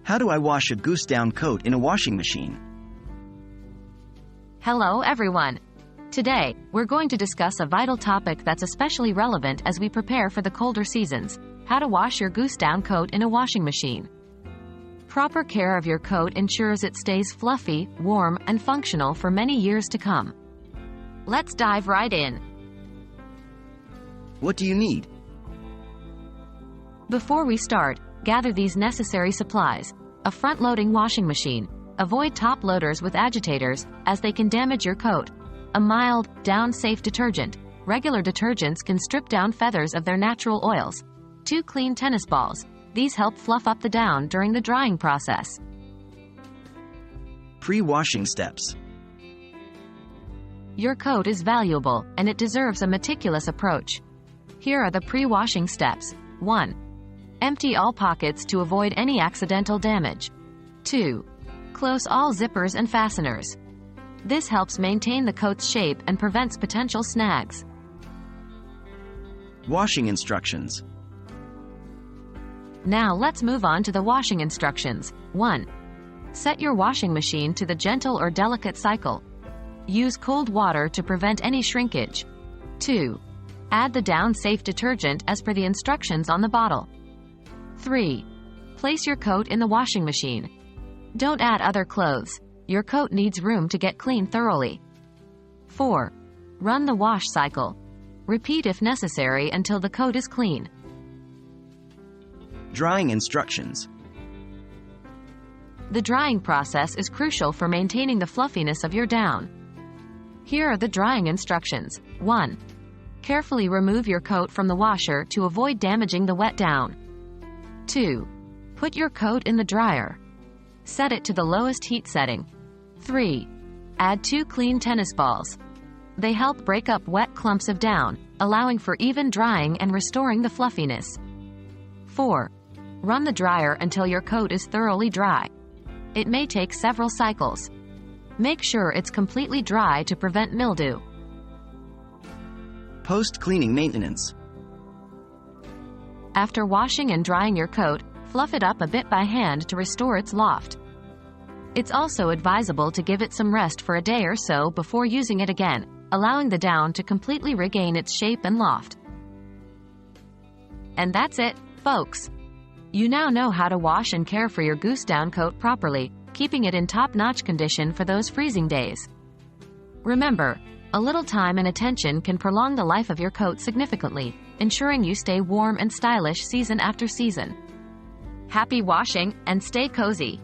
How do I wash a goose down coat in a washing machine? Hello everyone! Today, we're going to discuss a vital topic that's especially relevant as we prepare for the colder seasons: how to wash your goose down coat in a washing machine. Proper care of your coat ensures it stays fluffy, warm, and functional for many years to come. Let's dive right in. What do you need? Before we start, gather these necessary supplies: a front-loading washing machine. Avoid top loaders with agitators, as they can damage your coat. A mild, down-safe detergent. Regular detergents can strip down feathers of their natural oils. 2 clean tennis balls. These help fluff up the down during the drying process. Pre-washing steps. Your coat is valuable, and it deserves a meticulous approach. Here are the pre-washing steps. 1. Empty all pockets to avoid any accidental damage. 2. Close all zippers and fasteners. This helps maintain the coat's shape and prevents potential snags. Washing instructions. Now let's move on to the washing instructions. 1. Set your washing machine to the gentle or delicate cycle. Use cold water to prevent any shrinkage. 2. Add the down-safe detergent as per the instructions on the bottle. 3. Place your coat in the washing machine. Don't add other clothes. Your coat needs room to get clean thoroughly. 4. Run the wash cycle. Repeat if necessary until the coat is clean. Drying instructions. The drying process is crucial for maintaining the fluffiness of your down. Here are the drying instructions. 1. Carefully remove your coat from the washer to avoid damaging the wet down. 2. Put your coat in the dryer. Set it to the lowest heat setting. 3. Add 2 clean tennis balls. They help break up wet clumps of down, allowing for even drying and restoring the fluffiness. 4. Run the dryer until your coat is thoroughly dry. It may take several cycles. Make sure it's completely dry to prevent mildew. Post-cleaning maintenance. After washing and drying your coat, fluff it up a bit by hand to restore its loft. It's also advisable to give it some rest for a day or so before using it again, allowing the down to completely regain its shape and loft. And that's it, folks. You now know how to wash and care for your goose down coat properly, keeping it in top-notch condition for those freezing days. Remember, a little time and attention can prolong the life of your coat significantly, ensuring you stay warm and stylish season after season. Happy washing, and stay cozy!